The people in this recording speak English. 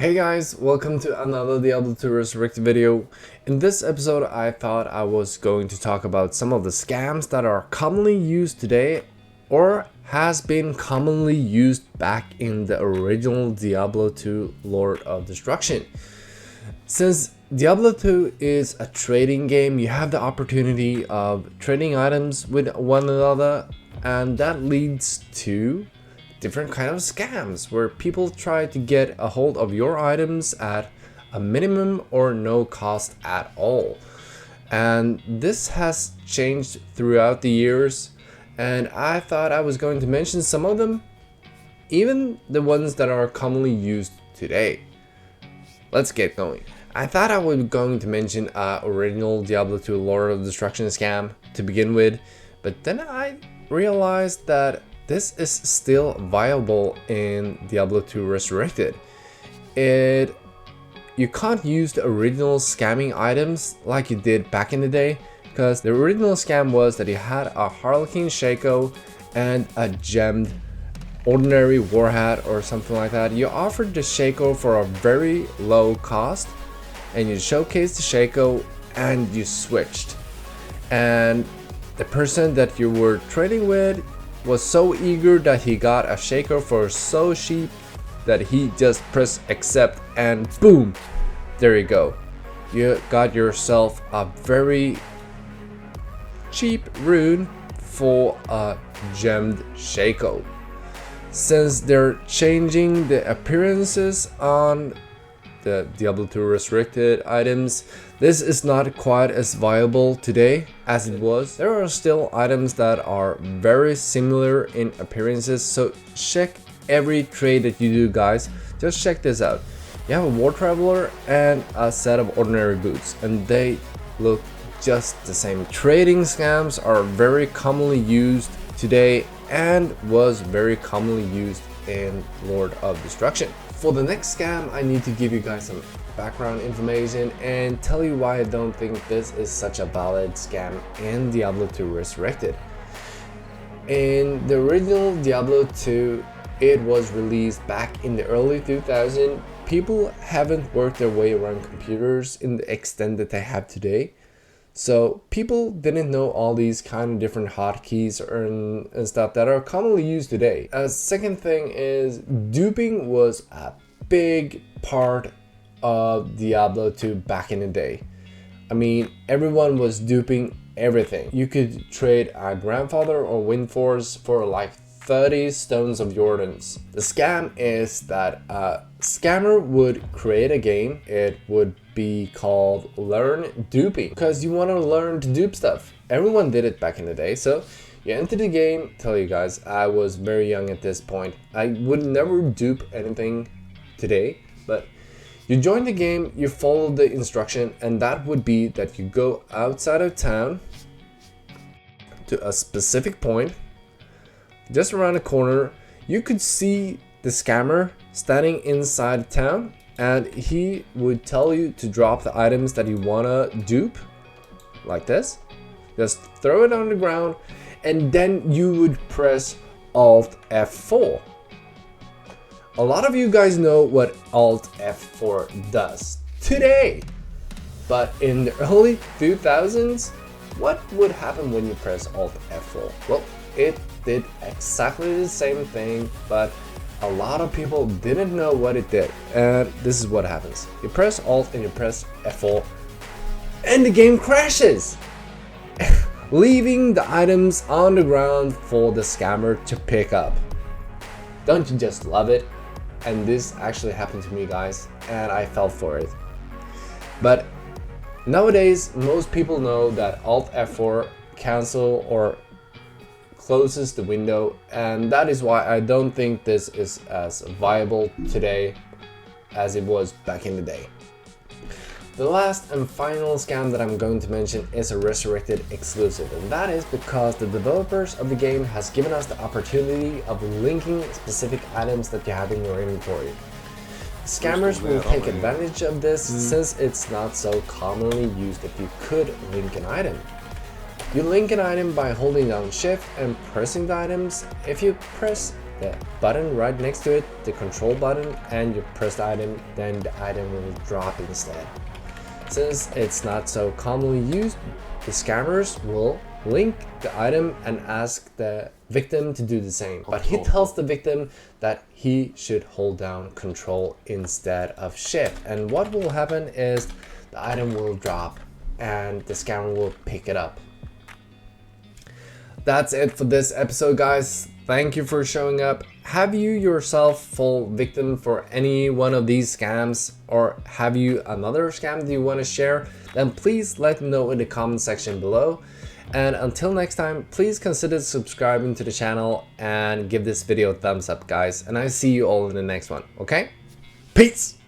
Hey guys, welcome to another Diablo 2 Resurrected video. In this episode I thought I was going to talk about some of the scams that are commonly used today or has been commonly used back in the original Diablo 2 Lord of Destruction. Since Diablo 2 is a trading game, you have the opportunity of trading items with one another, and that leads to different kind of scams where people try to get a hold of your items at a minimum or no cost at all. And this has changed throughout the years, and I thought I was going to mention some of them, even the ones that are commonly used today. Let's get going. I thought I was going to mention original Diablo 2 Lord of Destruction scam to begin with, but then I realized that this is still viable in Diablo 2 Resurrected. You can't use the original scamming items like you did back in the day, because the original scam was that you had a Harlequin Shako and a gemmed ordinary war hat or something like that. You offered the Shako for a very low cost, and you showcased the Shako and you switched. And the person that you were trading with was so eager that he got a Shako for so cheap that he just pressed accept and boom, there you go. You got yourself a very cheap rune for a gemmed Shako. Since they're changing the appearances on the Diablo 2 Resurrected items, this is not quite as viable today as it was. There are still items that are very similar in appearances, so check every trade that you do, guys. Just check this out. You have a War Traveler and a set of ordinary boots, and they look just the same. Trading scams are very commonly used today and was very commonly used in Lord of Destruction. For the next scam, I need to give you guys some background information and tell you why I don't think this is such a valid scam in Diablo 2 Resurrected. In the original Diablo 2, it was released back in the early 2000s. People haven't worked their way around computers in the extent that they have today. So people didn't know all these kind of different hotkeys and stuff that are commonly used today. A second thing is duping was a big part of Diablo 2 back in the day. I mean, everyone was duping everything. You could trade a Grandfather or Windforce for like 30 Stones of Jordans. The scam is that a scammer would create a game. It would be called Learn Duping, because you want to learn to dupe stuff. Everyone did it back in the day. So you enter the game. Tell you guys, I was very young at this point. I would never dupe anything today, but you join the game, you follow the instruction, and that would be that you go outside of town to a specific point. Just around the corner, you could see the scammer standing inside town, and he would tell you to drop the items that you wanna dupe, like this. Just throw it on the ground, and then you would press Alt F4. A lot of you guys know what Alt F4 does today, but in the early 2000s, what would happen when you press Alt F4? Well, it did exactly the same thing, but a lot of people didn't know what it did. And this is what happens. You press Alt and you press F4 and the game crashes, leaving the items on the ground for the scammer to pick up. Don't you just love it? And this actually happened to me, guys, and I fell for it. But nowadays, most people know that Alt F4 cancel or closes the window, and that is why I don't think this is as viable today as it was back in the day. The last and final scam that I'm going to mention is a Resurrected exclusive, and that is because the developers of the game has given us the opportunity of linking specific items that you have in your inventory. Scammers will take advantage of this since it's not so commonly used that you could link an item. You link an item by holding down shift and pressing the items. If you press the button right next to it, the control button, and you press the item, then the item will drop instead. Since it's not so commonly used, the scammers will link the item and ask the victim to do the same. But he tells the victim that he should hold down control instead of shift. And what will happen is the item will drop and the scammer will pick it up. That's it for this episode, guys. Thank you for showing up. Have you yourself fall victim for any one of these scams, or have you another scam that you want to share? Then please let me know in the comment section below. And until next time, please consider subscribing to the channel and give this video a thumbs up, guys. And I see you all in the next one, okay? Peace!